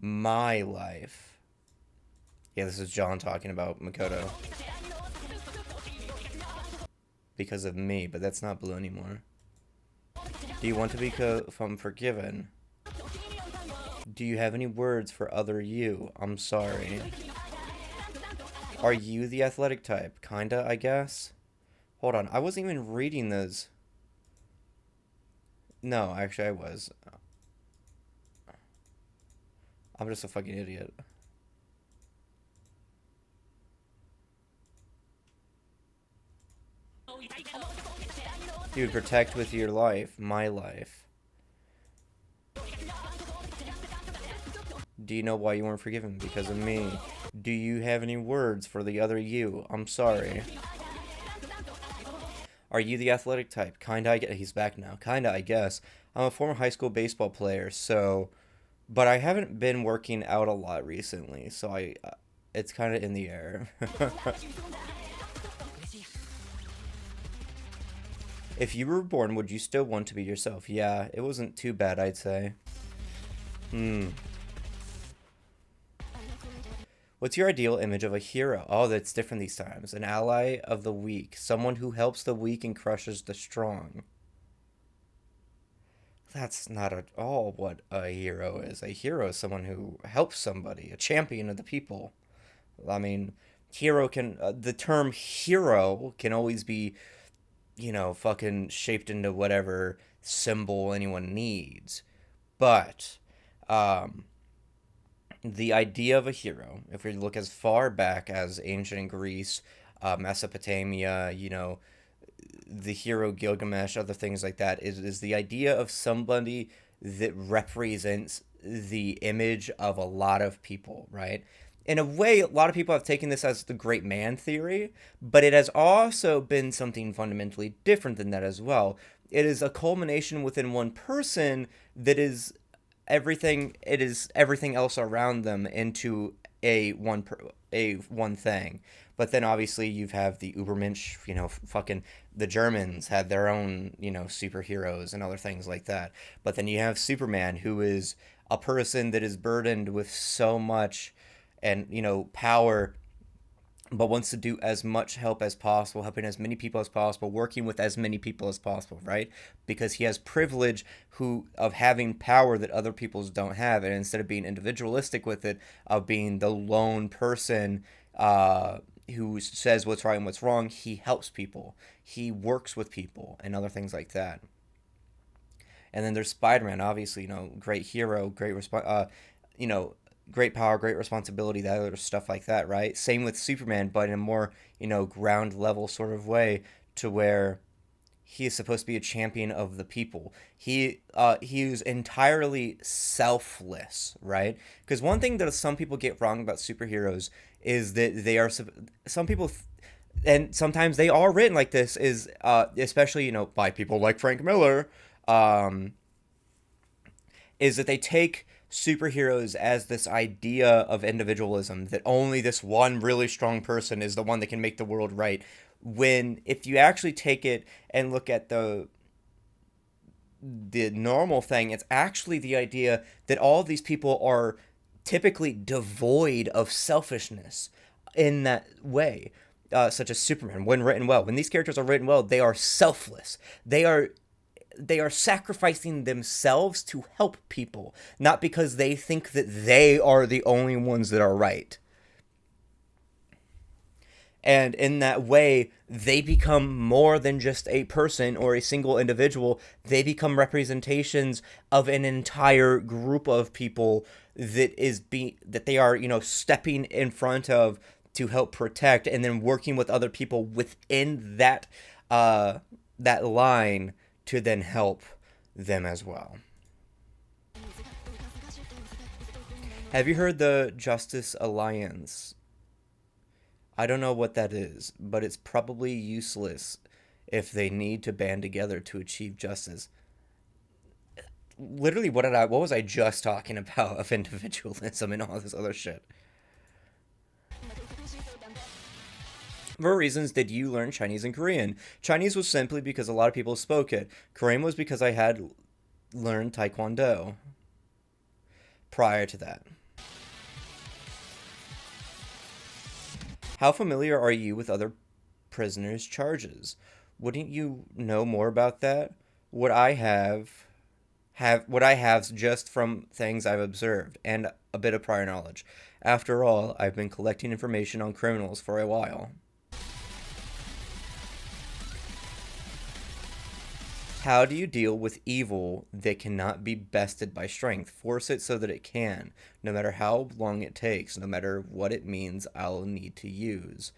My life. Yeah, this is John talking about Mikoto. Because of me, but that's not blue anymore. Do you want to become forgiven? Do you have any words for other you? I'm sorry. Are you the athletic type? Kinda, I guess. Hold on, I wasn't even reading those. No, actually I was. I'm just a fucking idiot. You would protect with your life, my life. Do you know why you weren't forgiven? Because of me. Do you have any words for the other you? I'm sorry. Are you the athletic type? Kinda, he's back now. Kinda, I guess. I'm a former high school baseball player, so... But I haven't been working out a lot recently, so it's kind of in the air. If you were born, would you still want to be yourself? Yeah, it wasn't too bad, I'd say. What's your ideal image of a hero? Oh, that's different these times. An ally of the weak. Someone who helps the weak and crushes the strong. That's not at all what a hero is. A hero is someone who helps somebody. A champion of the people. I mean, hero can... the term hero can always be, you know, fucking shaped into whatever symbol anyone needs. But... the idea of a hero, if we look as far back as ancient Greece, Mesopotamia, you know, the hero Gilgamesh, other things like that, is the idea of somebody that represents the image of a lot of people, right? In a way, a lot of people have taken this as the great man theory, but it has also been something fundamentally different than that as well. It is a culmination within one person that is everything. It is everything else around them into a one thing. But then obviously you have the Ubermensch, you know, fucking the Germans had their own, you know, superheroes and other things like that. But then you have Superman, who is a person that is burdened with so much and, you know, power, but wants to do as much help as possible, helping as many people as possible, working with as many people as possible, right? Because he has privilege of having power that other peoples don't have, and instead of being individualistic with it, of being the lone person who says what's right and what's wrong, he helps people, he works with people, and other things like that. And then there's Spider-Man, obviously, you know, great hero, you know, great power, great responsibility, that other stuff like that, right? Same with Superman, but in a more, you know, ground level sort of way, to where he is supposed to be a champion of the people. He is entirely selfless, right? Because one thing that some people get wrong about superheroes is that they are, some people, and sometimes they are written like this, is especially, you know, by people like Frank Miller, is that they take superheroes as this idea of individualism, that only this one really strong person is the one that can make the world right, when if you actually take it and look at the normal thing, it's actually the idea that all of these people are typically devoid of selfishness in that way, such as Superman. When written well, when these characters are written well, they are selfless. They are sacrificing themselves to help people, not because they think that they are the only ones that are right. And in that way, they become more than just a person or a single individual. They become representations of an entire group of people that they are, you know, stepping in front of to help protect, and then working with other people within that line to then help them as well. Have you heard the Justice Alliance? I don't know what that is, but it's probably useless if they need to band together to achieve justice. Literally, what was I just talking about of individualism and all this other shit? For what reasons did you learn Chinese and Korean? Chinese was simply because a lot of people spoke it. Korean was because I had learned Taekwondo prior to that. How familiar are you with other prisoners' charges? Wouldn't you know more about that? What I have just from things I've observed and a bit of prior knowledge. After all, I've been collecting information on criminals for a while. How do you deal with evil that cannot be bested by strength? Force it so that it can, no matter how long it takes, no matter what it means I'll need to use.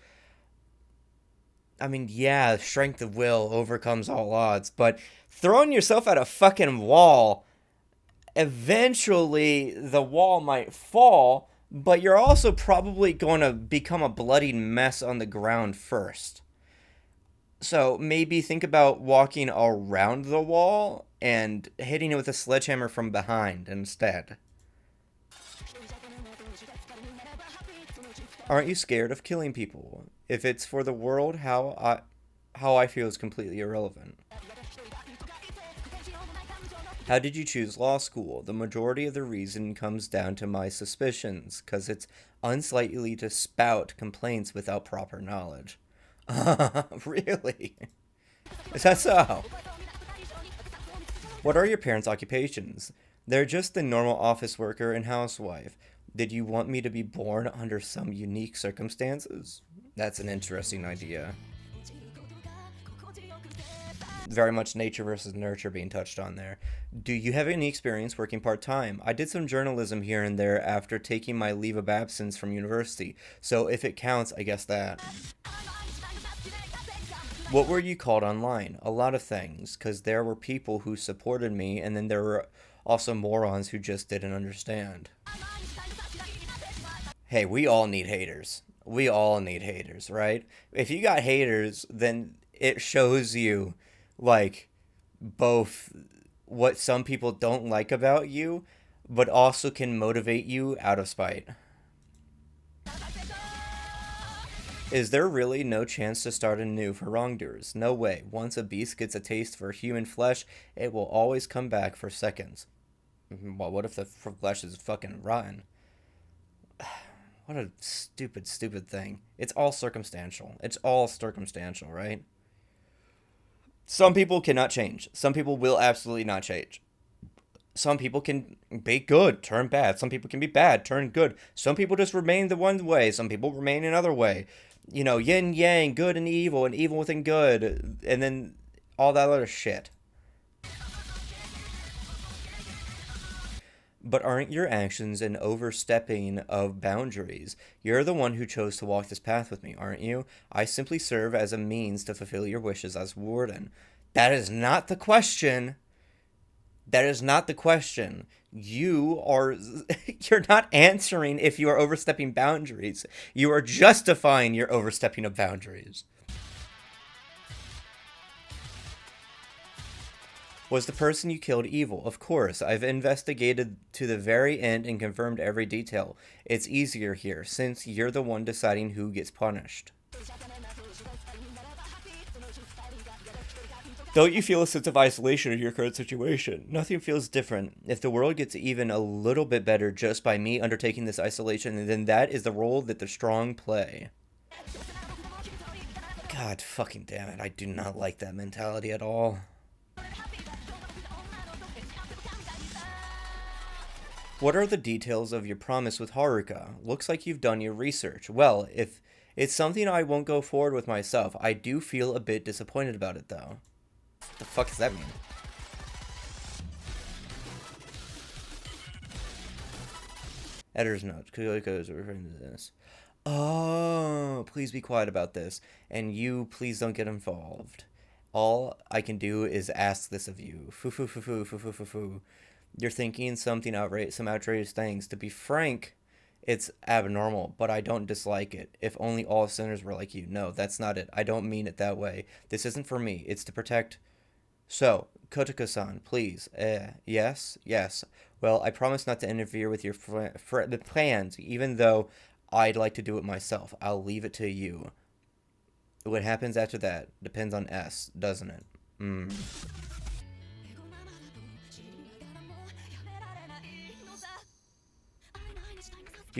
I mean, yeah, strength of will overcomes all odds, but throwing yourself at a fucking wall, eventually the wall might fall, but you're also probably going to become a bloody mess on the ground first. So maybe think about walking around the wall and hitting it with a sledgehammer from behind instead. Aren't you scared of killing people? If it's for the world, how I feel is completely irrelevant. How did you choose law school? The majority of the reason comes down to my suspicions, because it's unsightly to spout complaints without proper knowledge. Really? Is that so? What are your parents' occupations? They're just a normal office worker and housewife. Did you want me to be born under some unique circumstances? That's an interesting idea. Very much nature versus nurture being touched on there. Do you have any experience working part-time? I did some journalism here and there after taking my leave of absence from university, so if it counts, I guess that. What were you called online? A lot of things, because there were people who supported me, and then there were also morons who just didn't understand. Hey, we all need haters. We all need haters, right? If you got haters, then it shows you, like, both what some people don't like about you, but also can motivate you out of spite. Is there really no chance to start anew for wrongdoers? No way. Once a beast gets a taste for human flesh, it will always come back for seconds. Well, what if the flesh is fucking rotten? What a stupid, stupid thing. It's all circumstantial. It's all circumstantial, right? Some people cannot change. Some people will absolutely not change. Some people can be good, turn bad. Some people can be bad, turn good. Some people just remain the one way. Some people remain another way. You know, yin yang, good and evil within good, and then all that other shit. But aren't your actions an overstepping of boundaries? You're the one who chose to walk this path with me, aren't you? I simply serve as a means to fulfill your wishes as warden. That is not the question. That is not the question. You're not answering if you are overstepping boundaries. You are justifying your overstepping of boundaries. Was the person you killed evil? Of course. I've investigated to the very end and confirmed every detail. It's easier here, since you're the one deciding who gets punished. Don't you feel a sense of isolation in your current situation? Nothing feels different. If the world gets even a little bit better just by me undertaking this isolation, then that is the role that the strong play. God fucking damn it, I do not like that mentality at all. What are the details of your promise with Haruka? Looks like you've done your research. Well, if it's something I won't go forward with myself, I do feel a bit disappointed about it, though. What the fuck does that mean? Editor's note. Kotoko is referring to this. Oh, please be quiet about this. And you, please don't get involved. All I can do is ask this of you. Foo. You're thinking some outrageous things. To be frank, it's abnormal, but I don't dislike it. If only all sinners were like you. No, that's not it. I don't mean it that way. This isn't for me. It's to protect... So, Kotoko-san, please. Yes? Yes. Well, I promise not to interfere with your plans, even though I'd like to do it myself. I'll leave it to you. What happens after that depends on S, doesn't it? Do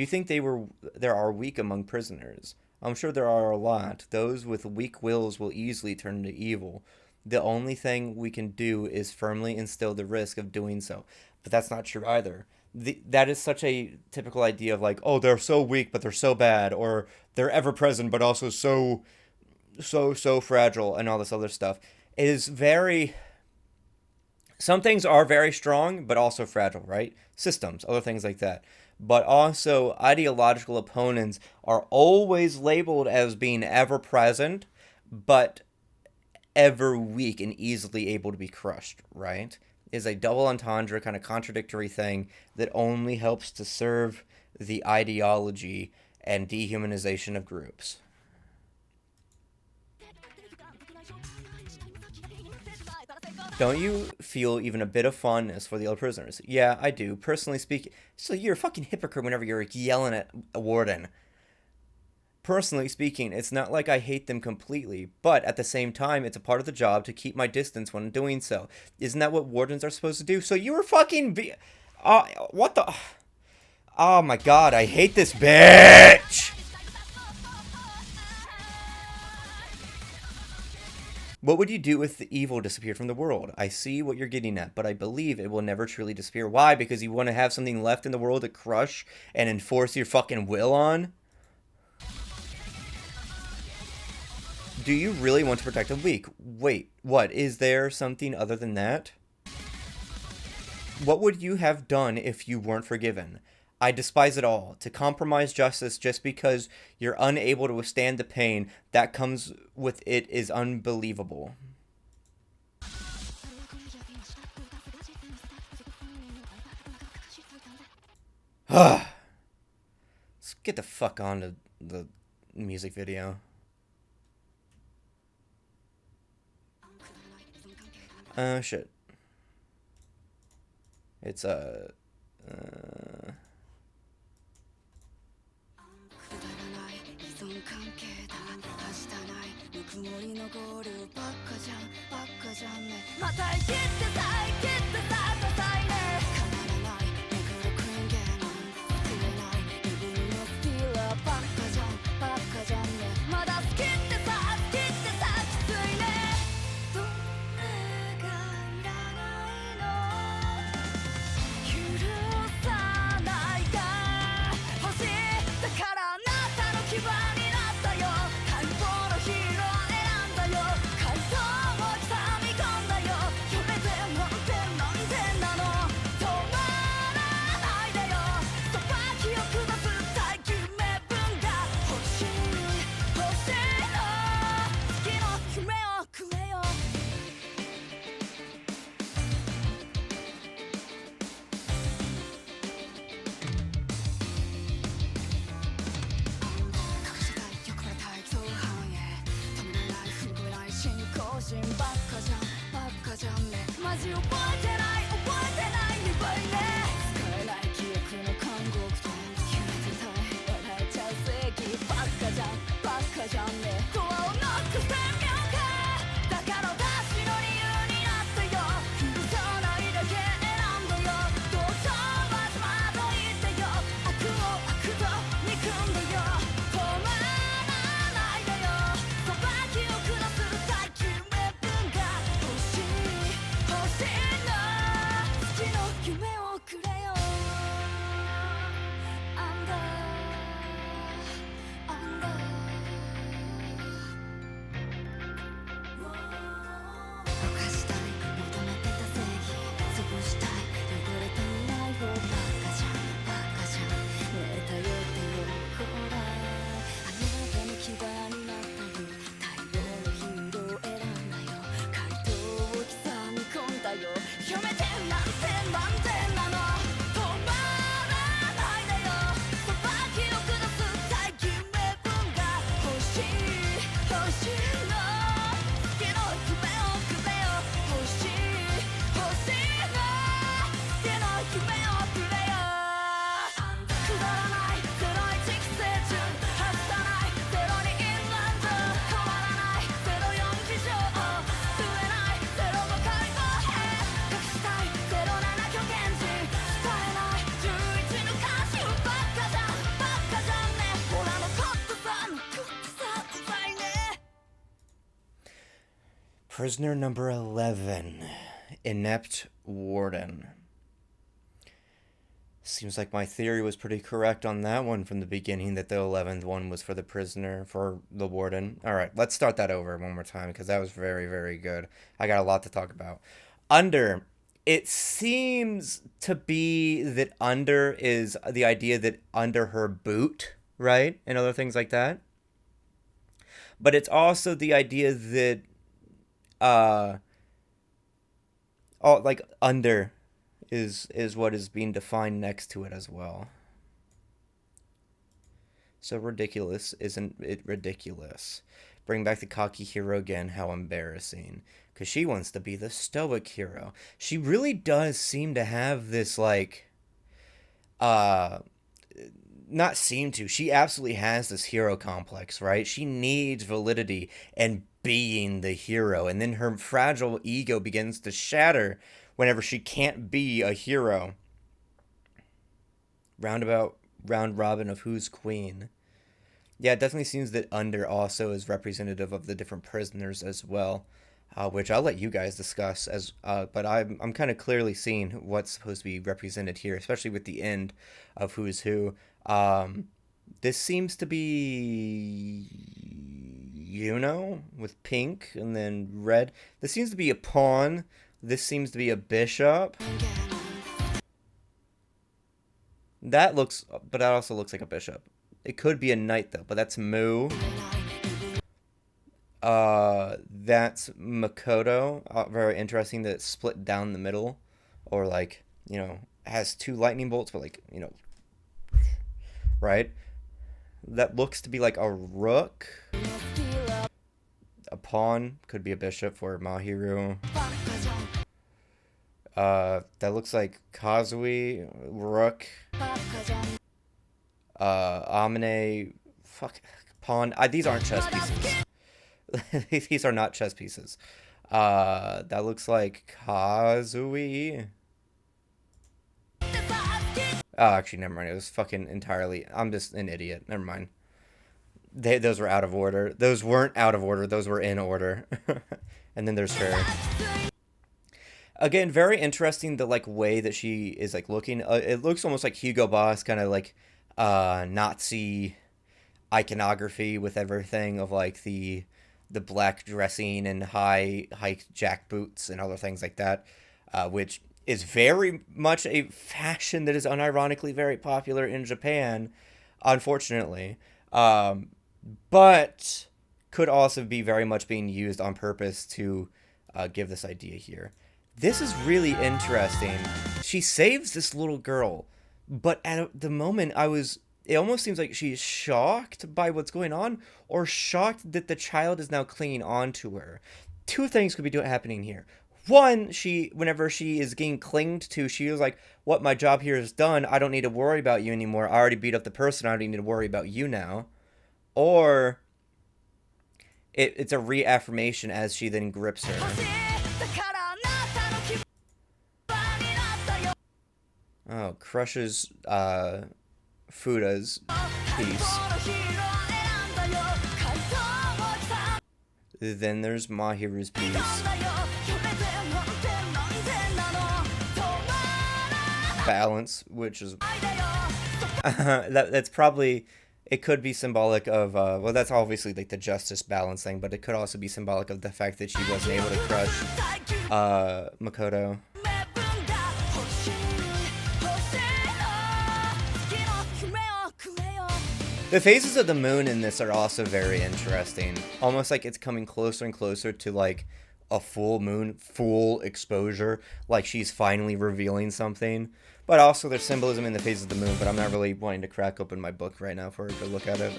you think there are weak among prisoners? I'm sure there are a lot. Those with weak wills will easily turn into evil. The only thing we can do is firmly instill the risk of doing so. But that's not true either. That is such a typical idea of like, oh, they're so weak, but they're so bad. Or they're ever present, but also so fragile and all this other stuff. It is very... Some things are very strong, but also fragile, right? Systems, other things like that. But also, ideological opponents are always labeled as being ever present, but ever weak and easily able to be crushed, right? Is a double entendre kind of contradictory thing that only helps to serve the ideology and dehumanization of groups. Don't you feel even a bit of fondness for the old prisoners? Yeah, I do, personally speaking. So you're a fucking hypocrite whenever you're yelling at a warden. Personally speaking, it's not like I hate them completely, but at the same time, it's a part of the job to keep my distance when doing so. Isn't that what wardens are supposed to do? So you were fucking what the? Oh my god, I hate this bitch! What would you do if the evil disappeared from the world? I see what you're getting at, but I believe it will never truly disappear. Why? Because you want to have something left in the world to crush and enforce your fucking will on? Do you really want to protect the weak? Wait, what? Is there something other than that? What would you have done if you weren't forgiven? I despise it all. To compromise justice just because you're unable to withstand the pain that comes with it is unbelievable. Let's get the fuck on to the music video. Shit. It's Prisoner number 11, Inept Warden. Seems like my theory was pretty correct on that one from the beginning, that the 11th one was for the prisoner, for the warden. Alright, let's start that over one more time, because that was very, very good. I got a lot to talk about. Under, it seems to be that under is the idea that under her boot, right? And other things like that. but it's also the idea that like under is what is being defined next to it as well. So ridiculous, isn't it ridiculous? Bring back the cocky hero again, how embarrassing. Because she wants to be the stoic hero. She really does seem to have this, like, not seem to. She absolutely has this hero complex, right? She needs validity and being the hero. And then her fragile ego begins to shatter whenever she can't be a hero. Round robin of who's queen. Yeah, it definitely seems that under also is representative of the different prisoners as well, which I'll let you guys discuss but I'm kind of clearly seeing what's supposed to be represented here, especially with the end of who's who. This seems to be, with pink and then red. This seems to be a pawn. This seems to be a bishop. That also looks like a bishop. It could be a knight though, but that's Mu. That's Mikoto. Very interesting that it's split down the middle, or like, has two lightning bolts, but like, right? That looks to be like a rook. A pawn could be a bishop for Mahiru. That looks like Kazui, rook. Amine, pawn. These aren't chess pieces. These are not chess pieces. That looks like Kazui. Oh, actually, never mind. It was fucking entirely. I'm just an idiot. Never mind. Those were out of order. Those weren't out of order. Those were in order. And then there's her. Again, very interesting the like way that she is like looking. It looks almost like Hugo Boss, kind of like Nazi iconography with everything of like the black dressing and high jack boots and other things like that, which is very much a fashion that is unironically very popular in Japan, unfortunately, but could also be very much being used on purpose to give this idea here. This is really interesting. She saves this little girl, but at the moment it almost seems like she's shocked by what's going on, or shocked that the child is now clinging on to her. Two things could be happening here. One, whenever she is getting clinged to, she was like, what, my job here is done. I don't need to worry about you anymore. I already beat up the person. I don't need to worry about you now. Or it's a reaffirmation as she then grips her. Oh, crushes Fuda's piece. Then there's Mahiru's piece. Balance, which is that's probably, it could be symbolic of well, that's obviously like the justice balance thing, but it could also be symbolic of the fact that she wasn't able to crush Mikoto. The phases of the moon in this are also very interesting. Almost like it's coming closer and closer to like a full moon, full exposure, like she's finally revealing something. But also there's symbolism in the phases of the moon, but I'm not really wanting to crack open my book right now for her to look at it.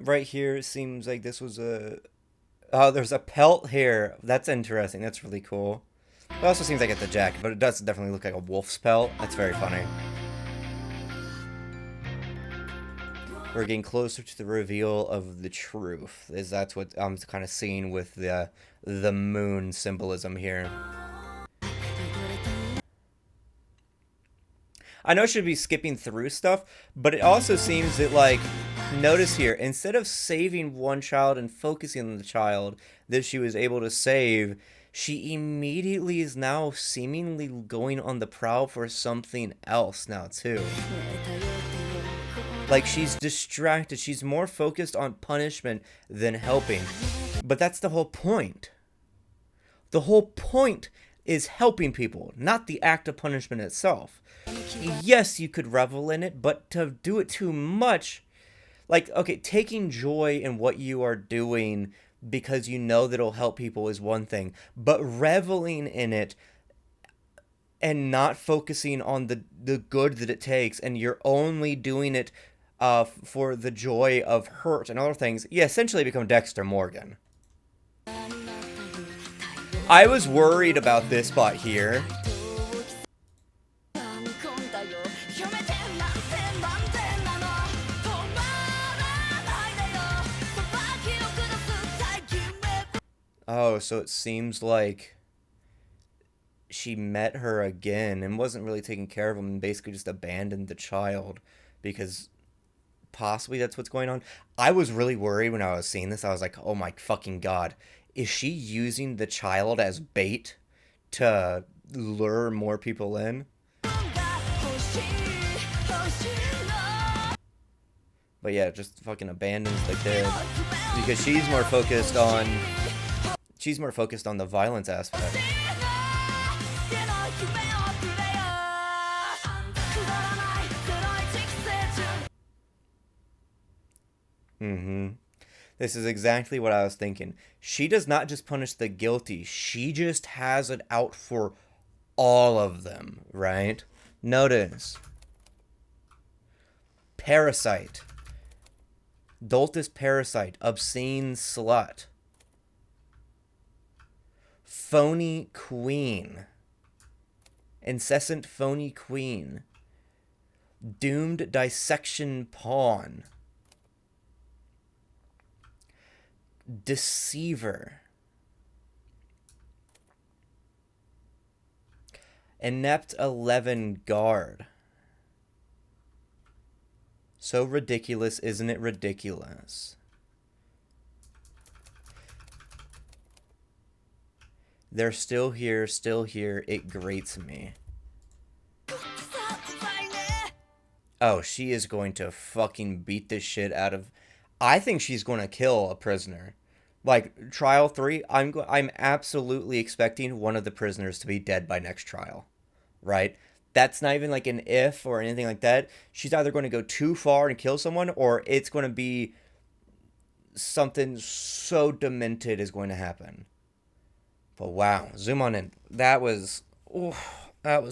Right here, it seems like this was a... Oh, there's a pelt here. That's interesting. That's really cool. It also seems like it's a jacket, but it does definitely look like a wolf's pelt. That's very funny. We're getting closer to the reveal of the truth. That's what I'm kind of seeing with the moon symbolism here. I know I should be skipping through stuff, but it also seems that, like, notice here, instead of saving one child and focusing on the child that she was able to save, she immediately is now seemingly going on the prowl for something else now, too. Like, she's distracted. She's more focused on punishment than helping. But that's the whole point. The whole point is helping people, not the act of punishment itself. Yes, you could revel in it, but to do it too much, like, okay, taking joy in what you are doing because you know that it'll help people is one thing, but reveling in it and not focusing on the good that it takes, and you're only doing it for the joy of hurt and other things, you essentially become Dexter Morgan. I was worried about this spot here. Oh, so it seems like she met her again and wasn't really taking care of him and basically just abandoned the child because possibly that's what's going on. I was really worried when I was seeing this. I was like, oh my fucking god. Is she using the child as bait to lure more people in? But yeah, just fucking abandons the kid because she's more focused on the violence aspect. This is exactly what I was thinking. She does not just punish the guilty. She just has it out for all of them, right? Notice. Parasite. Doltus parasite. Obscene slut. Phony queen. Incessant phony queen. Doomed dissection pawn. Deceiver. Inept 11 guard. So ridiculous, isn't it ridiculous? They're still here, it grates me. Oh, she is going to fucking beat this shit out of... I think she's going to kill a prisoner. Like, trial 3, I'm absolutely expecting one of the prisoners to be dead by next trial. Right? That's not even like an if or anything like that. She's either going to go too far and kill someone, or it's going to be something so demented is going to happen. But wow, zoom on in. That was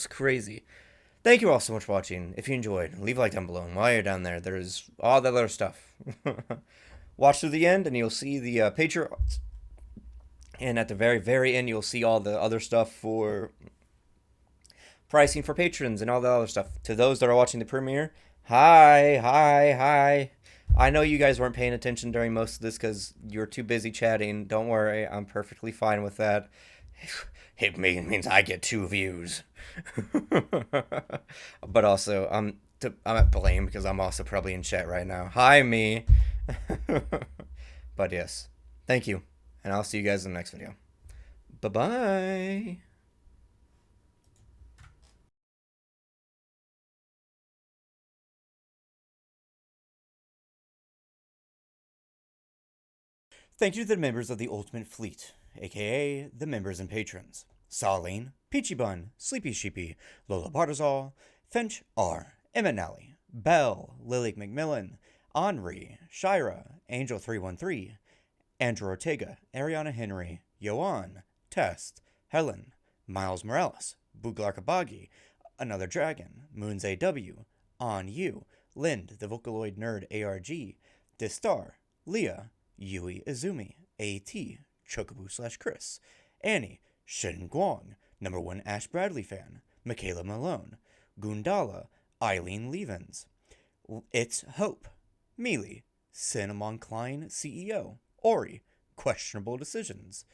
crazy. Thank you all so much for watching. If you enjoyed, leave a like down below. And while you're down there, there's all that other stuff. Watch through the end, and you'll see the Patreon. And at the very, very end, you'll see all the other stuff for pricing for patrons and all the other stuff. To those that are watching the premiere, hi. I know you guys weren't paying attention during most of this because you're too busy chatting. Don't worry, I'm perfectly fine with that. It means I get 2 views. But also, I'm at blame because I'm also probably in chat right now. Hi, me. But yes, thank you. And I'll see you guys in the next video. Bye-bye. Thank you to the members of the Ultimate Fleet, aka the members and patrons. Saline, Peachy Bun, Sleepy Sheepy, Lola Bartazal, Finch R, Emmett Nally, Belle, Lily McMillan, Henri, Shira, Angel313, Andrew Ortega, Ariana Henry, Yoan, Test, Helen, Miles Morales, Buglarkabagi, Another Dragon, Moons AW, On You, Lind, the Vocaloid Nerd ARG, Distar, Leah, Yui Izumi, AT, Chocobo/Chris, Annie, Shin Guang, #1 Ash Bradley fan, Michaela Malone, Gundala, Eileen Levens, It's Hope, Mealy, Cinnamon Klein CEO. Ori, Questionable Decisions.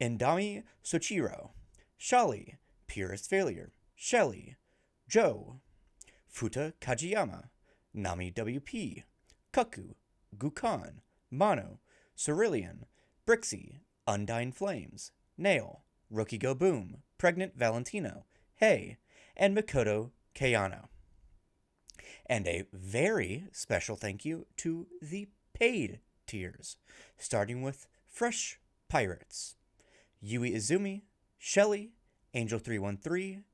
Endami Sochiro. Shali, Purest Failure. Shelly. Joe. Futa Kajiyama. Nami WP. Kaku. Gukan. Mono. Cerulean. Brixie. Undying Flames. Nail. Rookie Go Boom. Pregnant Valentino. Hey. And Mikoto Kayano. And a very special thank you to the paid tiers, starting with Fresh Pirates, Yui Izumi, Shelly, Angel313,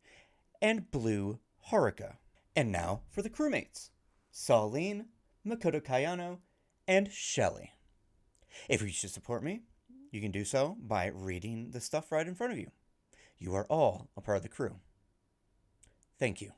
and Blue Haruka. And now for the crewmates, Saline, Mikoto Kayano, and Shelly. If you wish to support me, you can do so by reading the stuff right in front of you. You are all a part of the crew. Thank you.